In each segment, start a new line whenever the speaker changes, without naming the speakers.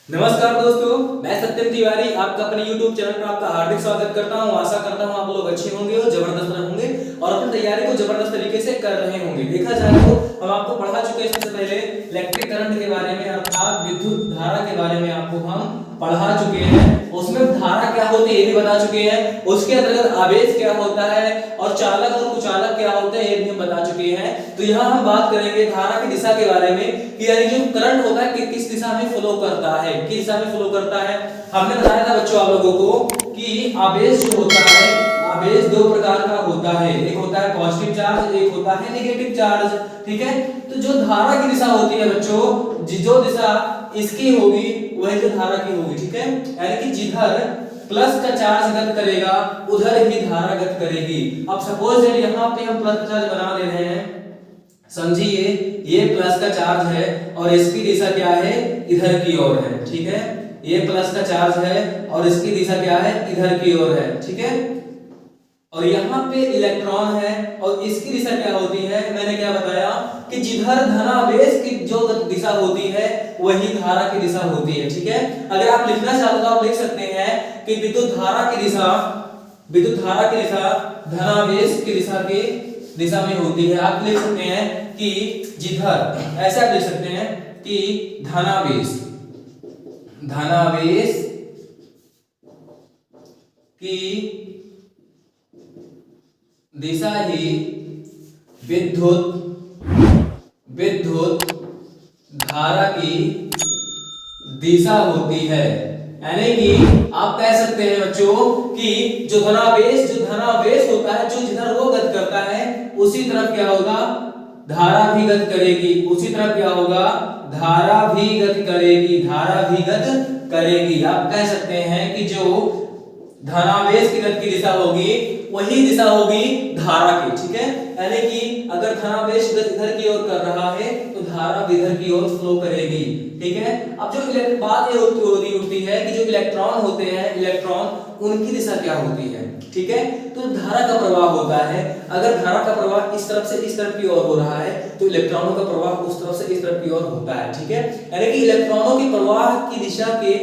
नमस्कार दोस्तों, मैं सत्यम तिवारी आपका अपने YouTube चैनल पर आपका हार्दिक स्वागत करता हूं। आशा करता हूं आप लोग अच्छे होंगे और जबरदस्त होंगे और अपनी तैयारी को जबरदस्त तरीके से कर रहे होंगे। देखा जाए तो हम आपको पढ़ा चुके हैं इससे पहले इलेक्ट्रिक करंट के बारे में अर्थात विद्युत धारा के बारे में आपको हम पढ़ा चुके हैं। उसमें धारा क्या होती है ये भी बता चुके हैं, उसके अंतर्गत आवेश क्या होता है और चालक और कुचालक क्या होते हैं ये भी हम बता चुके हैं। तो यहाँ हम बात करेंगे धारा की दिशा के बारे में कि यानी जो करंट होता है कि किस दिशा में फ्लो करता है, किस दिशा में फ्लो करता है। हमने बताया था बच्चों आप लोगों को कि आवेश जो होता है, आवेश दो प्रकार का होता है, एक होता है पॉजिटिव चार्ज, एक होता है नेगेटिव चार्ज। ठीक है, तो जो धारा की दिशा होती है बच्चों, जो दिशा इसकी होगी वही जो धारा की होगी। ठीक है, यानी कि जिधर प्लस का चार्ज गत करेगा उधर ही धारा गत करेगी। अब सपोज यहाँ पे हम प्लस का चार्ज बना ले रहे हैं, समझिए ये प्लस का चार्ज है और इसकी दिशा क्या है, इधर की ओर है। ठीक है, ये प्लस का चार्ज है और इसकी दिशा क्या है, इधर की ओर है। ठीक है, और यहाँ पे इलेक्ट्रॉन है और इसकी दिशा क्या होती है, मैंने क्या बताया कि जिधर धनावेश की जो दिशा होती है वही धारा की दिशा होती है। ठीक है, अगर आप लिखना चाहते हो तो आप लिख सकते हैं कि विद्युत धारा की दिशा धनावेश की दिशा में होती है। आप लिख सकते हैं कि जिधर, ऐसे आप लिख सकते हैं कि धनावेश की दिशा ही विद्युत धारा की दिशा होती है। यानी कि आप कह सकते हैं बच्चों कि जो धनावेश होता है, जो जिधर वो गत करता है उसी तरफ क्या होगा, धारा भी गत करेगी। उसी तरफ क्या होगा, धारा भी गत करेगी। आप कह सकते हैं कि जो धनावेश की गति की दिशा होगी वही दिशा होगी धारा की। ठीक है, यानी कि अगर धनावेश गति इधर की ओर कर रहा है तो धारा भी इधर की ओर फ्लो करेगी। ठीक है, अब जो बात ये उठती है कि जो इलेक्ट्रॉन होते हैं, उनकी दिशा क्या होती है। ठीक है, तो धारा का प्रवाह होता है। अगर धारा का प्रवाह इस तरफ से इस तरफ की ओर हो रहा है तो इलेक्ट्रॉनों का प्रवाह उस तरफ से इस तरफ की ओर होता है। ठीक है, यानी कि इलेक्ट्रॉनों के प्रवाह की दिशा के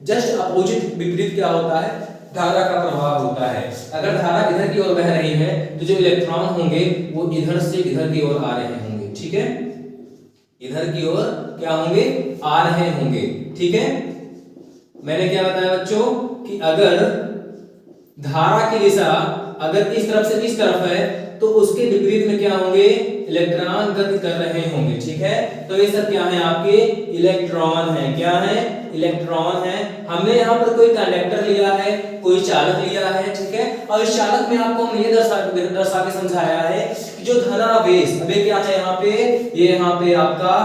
जस्ट अपोजिट, विपरीत क्या होता है, धारा का प्रवाह होता है। अगर धारा इधर की ओर बह रही है तो जो इलेक्ट्रॉन होंगे वो इधर से इधर की ओर आ रहे होंगे। ठीक है, इधर की ओर क्या होंगे, आ रहे होंगे। ठीक है, मैंने क्या बताया बच्चों कि अगर धारा की दिशा अगर इस तरफ से इस तरफ है तो उसके विपरीत में क्या होंगे, इलेक्ट्रॉन गति कर रहे होंगे। ठीक है, तो ये सब क्या है, आपके इलेक्ट्रॉन है। क्या है, इलेक्ट्रॉन है। हमने यहाँ पर कोई कंडक्टर लिया है, कोई चालक लिया है। ठीक है, और इस चालक में आपको हम ये दर्शा के समझाया है कि जो धनावेश, अबे क्या है यहाँ पे, ये यहाँ पे आपका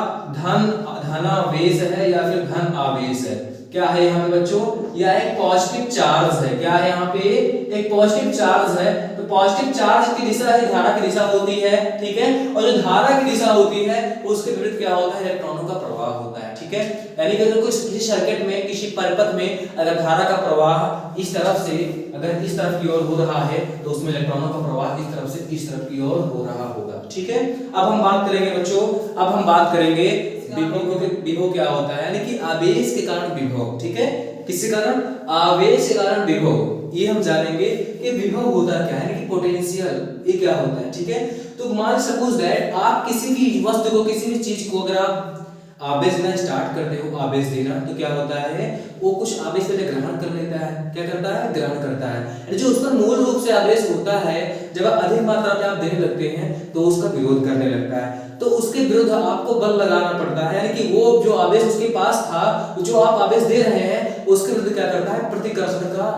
धनावेश है या फिर धन आवेश है। क्या है यहाँ पे बच्चों, यह एक पॉजिटिव चार्ज है। क्या है यहाँ पे, एक पॉजिटिव चार्ज है। तो पॉजिटिव चार्ज की दिशा ही धारा की दिशा होती है। ठीक है, और जो धारा की दिशा होती है उसके विपरीत क्या होता है, इलेक्ट्रॉनों का प्रवाह होता है। ठीक है, यानी कि अगर किसी सर्किट में, किसी परिपथ में अगर धारा का प्रवाह इस तरफ से अगर इस तरफ की ओर हो रहा है तो उसमें इलेक्ट्रॉनों का प्रवाह इस तरफ से इस तरफ की ओर हो रहा होगा। ठीक है, अब हम बात करेंगे बच्चों, अब हम बात करेंगे विभव क्या होता है, यानी कि आवेश के कारण विभव। ठीक है, किसके कारण, आवेश के कारण विभव। ये हम जानेंगे कि विभव होता क्या है, यानी कि पोटेंशियल, ये क्या होता है। ठीक है, तो मान सपोज दैट आप किसी भी वस्तु को, किसी भी चीज को अगर आप आवेश देना स्टार्ट करते हो, आवेश देना, तो क्या होता है, वो कुछ आवेश पहले ग्रहण कर लेता है। क्या करता है, ग्रहण करता है। जो उसका मूल रूप से आवेश होता है, जब अधिक मात्रा में आप देने लगते हैं तो उसका विरोध करने लगता है। तो उसके विरुद्ध आपको बल लगाना पड़ता है, यानी कि वो जो आवेश उसके पास था, जो आप आवेश दे रहे हैं उसके विरुद्ध क्या करता है, प्रतिकर्षण दिखाता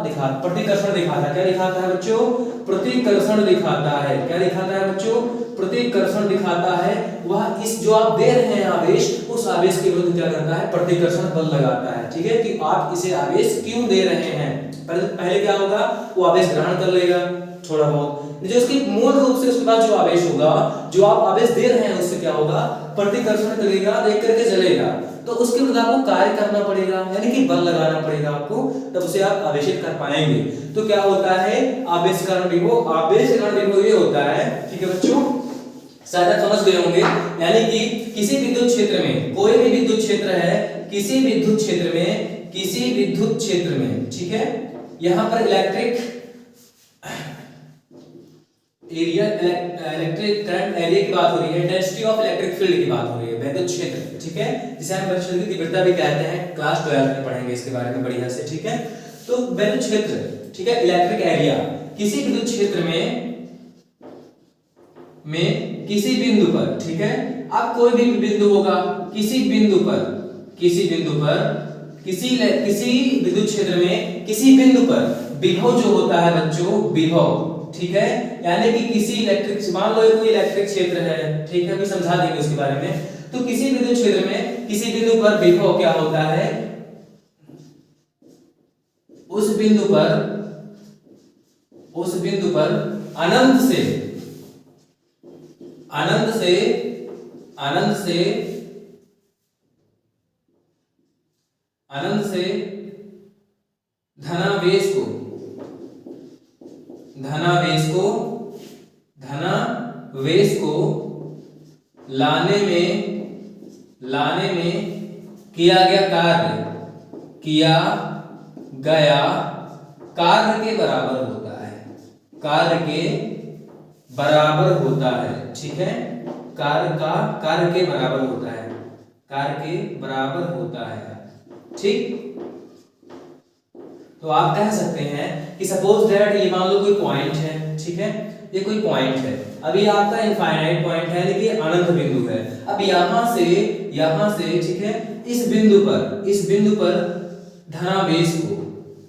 है। क्या दिखाता है बच्चों, प्रतिकर्षण दिखाता है। क्या दिखाता है बच्चों, प्रतिकर्षण दिखाता है। वह इस जो आप दे रहे हैं आवेश, उस आवेश के विरुद्ध क्या करता है, प्रतिकर्षण बल लगाता है। ठीक है, कि आप इसे आवेश क्यों दे रहे हैं। पहले क्या होगा, वो आवेश ग्रहण कर लेगा थोड़ा बहुत, जो उसकी मूल रूप से उसके बाद जो आवेश होगा, जो आप आवेश दे रहे हैं उससे क्या होगा, प्रतिकर्षण करेगा, देख करके जलेगा। तो उसके विरुद्ध आपको कार्य करना पड़ेगा, यानी कि बल लगाना पड़ेगा आपको, तब उसे आप आवेशित कर पाएंगे। तो क्या होता है, आवेश कारण विभव। आवेश कारण विभव ये होता है, ठीक है बच्चों, शायद आप समझ गए होंगे। यानी कि किसी विद्युत क्षेत्र में, कोई भी विद्युत क्षेत्र है, किसी विद्युत क्षेत्र में, ठीक है, यहां पर electric area, electric current area की बात हो रही है, इंटेंसिटी ऑफ इलेक्ट्रिक फील्ड की बात हो रही है, विद्युत क्षेत्र, ठीक है, जिसे हम विद्युत क्षेत्र की तीव्रता भी कहते हैं। क्लास 12 में पढ़ेंगे इसके बारे में बढ़िया से, ठीक है। तो विद्युत क्षेत्र, ठीक है, इलेक्ट्रिक एरिया, किसी विद्युत क्षेत्र में किसी बिंदु पर, ठीक है, अब कोई भी बिंदु होगा, किसी बिंदु पर किसी विद्युत क्षेत्र में किसी बिंदु पर विभव जो होता है बच्चों, विभव, ठीक है, यानी कि किसी इलेक्ट्रिक, मान लो कोई इलेक्ट्रिक क्षेत्र है, ठीक है, भी समझा देंगे उसके बारे में। तो किसी विद्युत क्षेत्र में किसी बिंदु पर विभव क्या होता है, उस बिंदु पर अनंत से धनावेश को लाने में किया गया कार्य के बराबर होता है, ठीक है, कार्य के बराबर होता है, ठीक। तो आप कह सकते हैं कि सपोज दैट ये मान लो कोई पॉइंट है, ठीक है, ये कोई पॉइंट है, अभी आपका इनफाइनाइट पॉइंट है, लेकिन अनंत बिंदु है। अब यहां से, ठीक है, इस बिंदु पर धनावेश को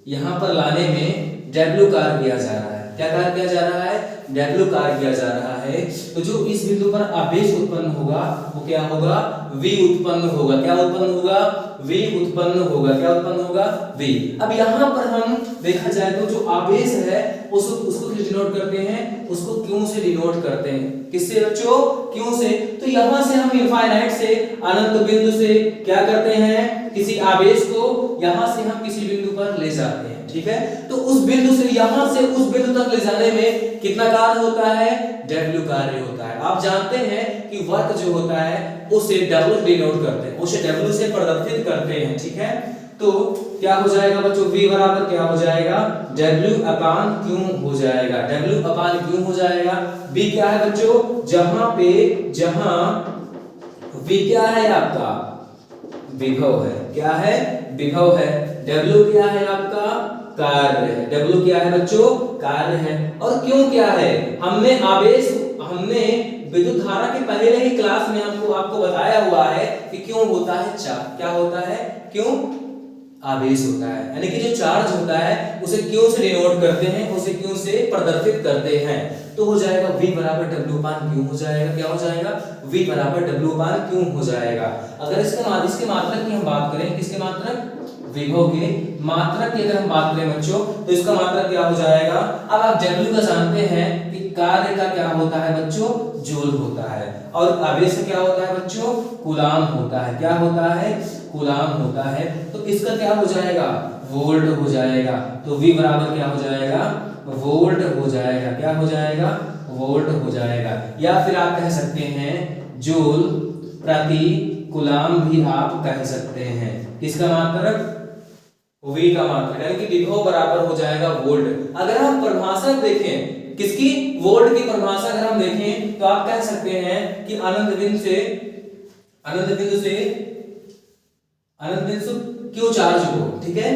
यहां पर लाने में W कार्य किया जा रहा है। क्या कार्य किया जा रहा है? W कार्य किया जा रहा है। तो जो इस बिंदु पर आवेश उत्पन्न होगा वो क्या होगा? V उत्पन्न होगा। क्या उत्पन्न होगा? V उत्पन्न होगा। क्या उत्पन्न होगा? V। अब यहाँ पर हम देखा जाए तो जो आवेश है उसको किस डिनोट करते हैं? उसको क्यों से डिनोट करते हैं। किससे बच्चों? क्यों से। तो यहाँ से हम इनफाइनाइट से अनंत बिंदु से क्या करते हैं? किसी आवेश को यहाँ से हम किसी बिंदु पर ले जाते हैं। ठीक है, तो उस बिंदु से यहाँ से उस बिंदु तक ले जाने में कितना कार्य होता है? W कार्य होता है। आप जानते हैं कि वर्क जो होता है उसे W डिनोट करते हैं, उसे W से प्रदर्शित करते हैं। ठीक है, तो क्या हो जाएगा बच्चों? V बराबर क्या हो जाएगा? W अपान Q हो जाएगा। W अपान Q हो जाएगा। V क्या है बच्चों? जहां V क्या है आपका? विभव है। क्या है? विभव है। W क्या है आपका? कार्य है। W क्या है बच्चों? कार्य है। और क्यों क्या है? हमने विद्युत धारा के पहले ही क्लास में आपको बताया हुआ है कि क्यों होता है चार्ज। क्या होता है? क्यों? आवेश होता है। यानी कि जो चार्ज होता है उसे क्यों से डिनोट करते हैं, उसे क्यों से प्रदर्शित करते हैं। तो हो जाएगा V बराबर W अपान Q हो जाएगा। क्या हो जाएगा? V बराबर W अपान Q हो जाएगा। अगर इसके मात्रक की हम बात करें, किसके मात्रक? विभव के मात्रक की अगर हम बात करें बच्चों, तो इसका मात्रक क्या हो जाएगा? अब आप W का जानते हैं कि कार्य का क्या होता है बच्चों? जूल होता है। और आवेश का क्या होता है बच्चों? कूलाम होता है। क्या होता है? कूलाम होता है। तो इसका क्या हो जाएगा? वोल्ट हो जाएगा। तो V बराबर क्या हो जाएगा? वोल्ट हो जाएगा। क्या हो जाएगा? वोल्ट हो जाएगा। या फिर आप कह सकते हैं जूल प्रति कूलाम भी आप कह सकते हैं। किसका मात्रक? V का मात्रक, यानी कि विभव बराबर हो जाएगा वोल्ट। अगर हम परिभाषा देखें, किसकी? वोल्ट की परिभाषा अगर हम देखें तो आप कह सकते हैं कि अनंत बिंदु से क्यों चार्ज को, ठीक है,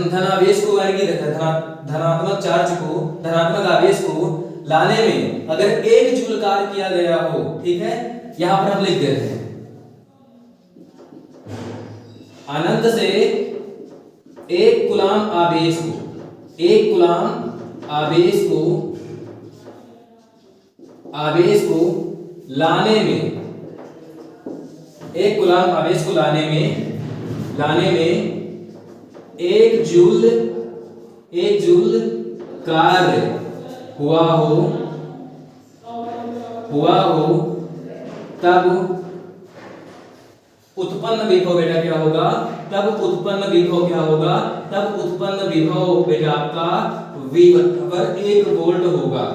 धनावेश को, यानी कि धनात्मक चार्ज को, धनात्मक आवेश को लाने में अगर 1 जूल कार्य किया गया हो, ठीक है, यहां पर हम लिख देते हैं अनंत से 1 कूलाम आवेश को, 1 कूलाम आवेश को लाने में, 1 कूलाम आवेश को लाने में 1 जूल कार्य हुआ हो तब उत्पन्न विभव बेटा क्या होगा? तब उत्पन्न विभव क्या होगा? तब उत्पन्न विभव बेटा आपका V बराबर 1 वोल्ट होगा।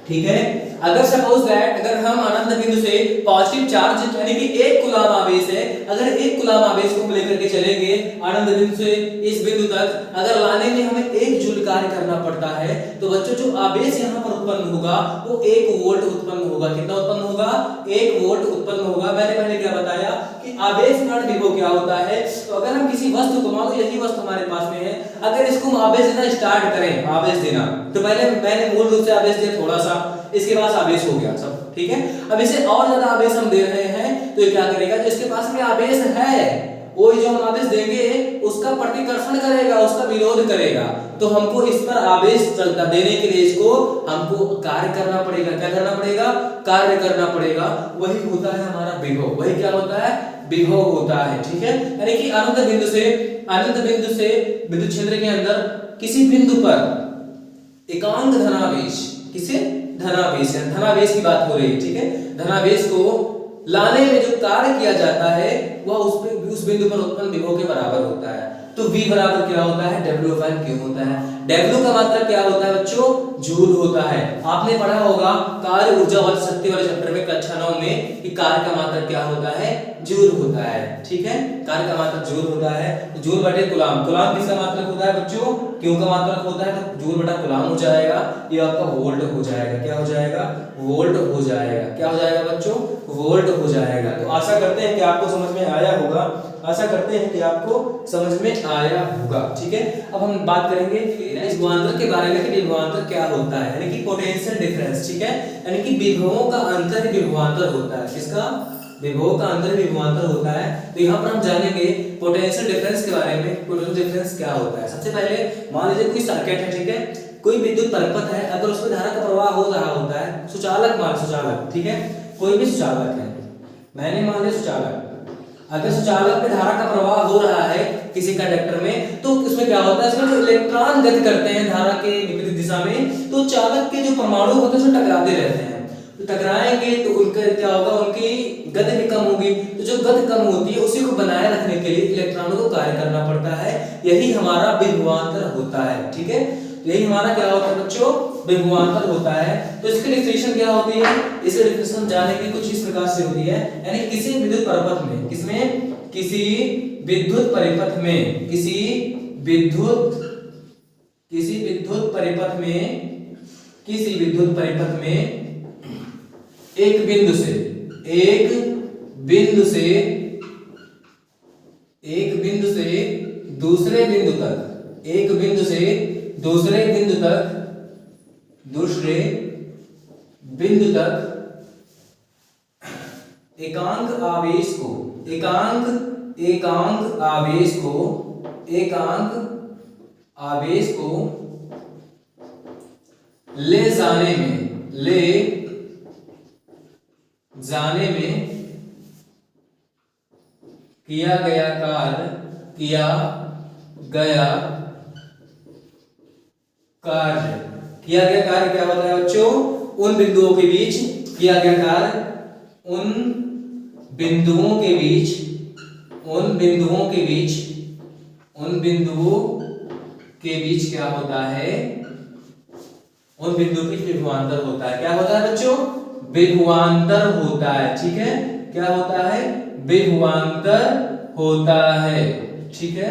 ठीक है। अगर सपोज दैट अगर हम अनंत बिंदु से पॉजिटिव चार्ज यानी कि 1 कूलम आवेश है, अगर 1 कूलम आवेश को हम लेकर के चलेंगे अनंत बिंदु से इस बिंदु तक, अगर लाने में हमें 1 जूल कार्य करना पड़ता है, तो बच्चों जो आवेश यहाँ पर उत्पन्न होगा वो 1 वोल्ट उत्पन्न होगा। कितना उत्पन्न होगा? 1 वोल्ट उत्पन्न होगा। मैंने पहले क्या बताया कि आवेश गुणन विभव क्या होता है। तो अगर हम किसी वस्तु को, मान लो यही वस्तु हमारे पास में है, अगर इसको हम आवेश देना स्टार्ट करें, आवेश देना, तो पहले मैंने मूल रूप से आवेश दिया थोड़ा सा, इसके पास आवेश हो गया सब, ठीक है। अब इसे और ज्यादा आवेश हम दे रहे हैं, तो ये क्या करेगा? जो इसके पास में आवेश है वो जो हम आवेश देंगे उसका प्रतिकर्षण करेगा, उसका विरोध करेगा। तो हमको इस पर आवेश देने के लिए इसको हमको कार्य करना पड़ेगा। क्या करना पड़ेगा? कार्य करना पड़ेगा। वही होता है हमारा विभव। वही क्या होता है? विभव होता है, ठीक है। यानी कि अनंत बिंदु से विद्युत क्षेत्र के अंदर किसी बिंदु पर एकांक धनावेश, किसे? धनावेश है, धनावेश की बात हो रही है, ठीक है। धनावेश को लाने में जो कार्य किया जाता है वह उस बिंदु पर उत्पन्न विभव के बराबर होता है। तो V बराबर क्या होता है? W/Q होता है। W का मात्रक क्या होता है बच्चों? जूल होता है। आपने पढ़ा होगा कार्य ऊर्जा व शक्ति वाले चैप्टर में कक्षा 9 में कि कार्य का मात्रक क्या होता है? जूल होता है, ठीक है। कार्य का मात्रक जूल होता है। जूल बटे कूलम, कूलम किसका मात्रक होता है बच्चों? Q का मात्रक होता है, तो जूल बटा कूलम हो जाएगा। ये आपका वोल्ट हो जाएगा। क्या हो जाएगा? वोल्ट हो जाएगा। क्या हो जाएगा बच्चों? वोल्ट हो जाएगा। तो आशा करते हैं कि आपको समझ में आया होगा, आशा करते हैं कि आपको समझ में आया होगा, ठीक है। अब हम बात करेंगे इस विभवांतर के बारे में कि विभवांतर क्या होता है, यानी कि पोटेंशियल डिफरेंस, ठीक है। यानी कि विभवों का अंतर विभवांतर होता है। किसका? विभवों का अंतर विभवांतर होता है। तो यहाँ पर हम जानेंगे पोटेंशियल डिफरेंस के बारे में। पोटेंशियल डिफरेंस क्या होता है? सबसे पहले मान लीजिए कोई सर्किट है, ठीक है, कोई विद्युत परिपथ है, अगर उसमें धारा का प्रवाह हो रहा होता है, सुचालक मान, सुचालक, ठीक है, कोई भी सुचालक है, मैंने मान लिया सुचालक, अगर सुचालक में धारा का प्रवाह हो रहा है किसी कंडक्टर में, तो इसमें क्या होता है? इसमें जो इलेक्ट्रॉन गति करते हैं धारा के विपरीत दिशा में, तो चालक के जो परमाणु होते हैं उसमें टकराते रहते हैं। तो टकराएंगे तो उनका क्या होगा? उनकी गति भी कम होगी। तो जो गति कम होती है उसी को बनाए रखने के लिए इलेक्ट्रॉनों को कार्य करना पड़ता है। यही हमारा विभवांतर होता है, ठीक है। यही हमारा क्या होता है बच्चों? विभवांतर होता है। तो इसकी डिफिनेशन क्या होती है? इसकी डिफिनेशन जानने की कुछ इस प्रकार से होती है, यानी किसी विद्युत परिपथ में, किसमें? किसी विद्युत परिपथ में, किसी विद्युत परिपथ में एक बिंदु से दूसरे बिंदु तक एकांक आवेश को ले जाने में किया गया कार्य क्या होता है बच्चों? उन बिंदुओं के बीच किया गया कार्य, उन बिंदुओं के बीच क्या होता है? उन बिंदुओं के बीच विभवांतर होता है। क्या होता है बच्चों? विभवांतर होता है, ठीक है। क्या होता है? विभवांतर होता है, ठीक है,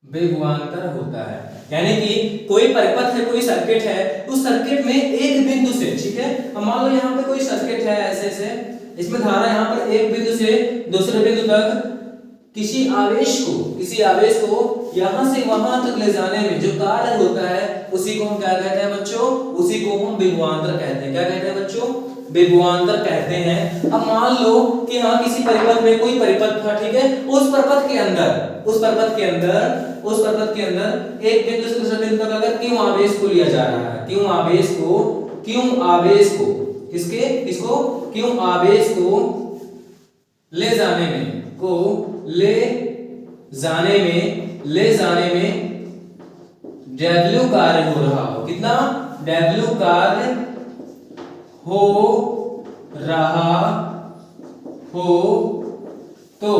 विभवांतर होता है। यानी कि कोई परिपथ है, कोई सर्किट है, उस सर्किट में एक बिंदु से, ठीक है, मान लो यहाँ पे कोई सर्किट है ऐसे, इसमें धारा यहाँ पर एक बिंदु से दूसरे बिंदु तक किसी आवेश को यहाँ से वहां तक ले जाने में जो कार्य होता है उसी को हम क्या कहते हैं बच्चों? उसी को हम विभवांतर कहते हैं। क्या कहते हैं बच्चों? विभवांतर कहते हैं। अब मान लो कि हाँ किसी परिपथ में कोई परिपथ था, ठीक है, उस परिपथ के अंदर एक बिंदु से दूसरे बिंदु तक अगर क्यों आवेश को लिया जा रहा है, क्यों आवेश को ले जाने में W कार्य हो रहा हो। कितना? W कार्य हो रहा हो। तो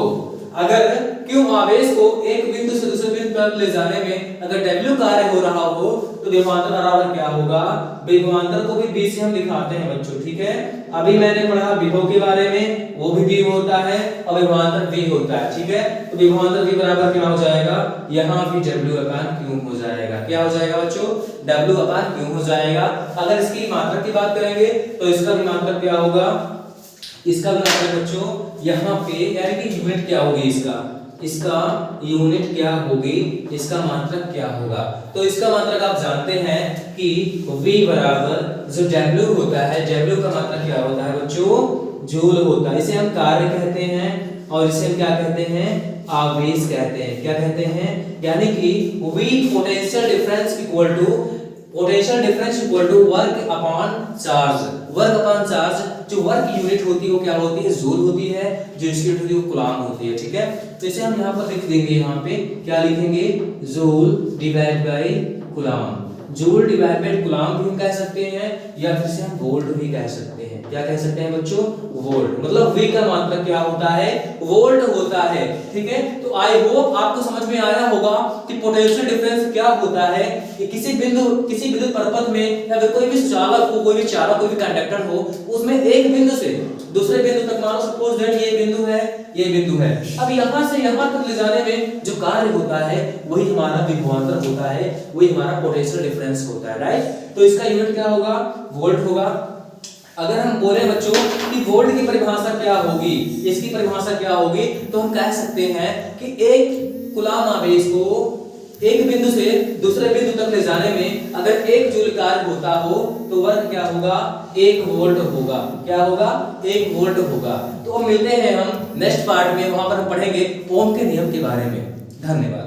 अगर क्यों आवेश को एक बिंदु से दूसरे बिंदु तक ले जाने में अगर W कार्य हो रहा हो तो विभवांतर बराबर क्या होगा, विभवांतर को भी B से हम दिखाते हैं बच्चों, ठीक है। अभी मैंने पढ़ा विभव के बारे में, वो भी V होता है और विभवांतर V होता है, ठीक है। तो विभवांतर V बराबर क्या हो जाएगा, यहाँ भी W/Q हो जाएगा। क्या हो जाएगा बच्चों, W/Q हो जाएगा। अगर इसकी मात्रक की बात करेंगे तो इसका भी मात्रक क्या होगा, इसका भी मात्रक बच्चों यहाँ पे यानी कि यूनिट क्या होगी, इसका यूनिट क्या होगी, इसका मात्रक क्या होगा। तो इसका मात्रक आप जानते हैं कि V बराबर जो W होता है, W का मात्रक क्या होता है बच्चों, जूल होता है। इसे हम कार्य कहते हैं और इसे हम क्या कहते हैं, आवेश कहते हैं। क्या कहते हैं, यानी कि V potential difference equal to work upon charge. Work upon charge, जो वर्क यूनिट होती है वो क्या होती है, जूल होती है, जो इसकी यूनिट होती है वो कूलम होती है, ठीक है। तो इसे हम यहाँ पर लिख देंगे, यहाँ पे क्या लिखेंगे, joule divide by coulomb. Joule divide by coulomb भी हम कह सकते हैं या फिर इसे हम वोल्ट भी कह सकते हैं। क्या कह सकते हैं बच्चों, वोल्ट। मतलब V का मात्रक क्या होता है, वोल्ट होता है, ठीक है। तो आई होप आपको समझ में आया होगा कि पोटेंशियल डिफरेंस क्या होता है। कि किसी बिंदु परिपथ में या फिर कोई भी चालक हो, कोई भी कंडक्टर हो, उसमें एक बिंदु से दूसरे बिंदु तक, मानो सपोज दैट ये बिंदु है, ये बिंदु है, अब यहां से यहां तक ले जाने में जो कार्य होता है वही हमारा विभवांतर होता है, वही हमारा पोटेंशियल डिफरेंस होता है, राइट। तो इसका यूनिट क्या होगा, वोल्ट होगा। अगर हम बोले बच्चों कि वोल्ट की परिभाषा क्या होगी, इसकी परिभाषा क्या होगी, तो हम कह सकते हैं कि एक कूलम आवेश को एक बिंदु से दूसरे बिंदु तक ले जाने में अगर 1 जूल कार्य होता हो तो वर्क क्या होगा, 1 वोल्ट होगा। क्या होगा, 1 वोल्ट होगा। तो अब मिलते हैं हम नेक्स्ट पार्ट में, वहां पर हम पढ़ेंगे ओम के नियम के बारे में। धन्यवाद।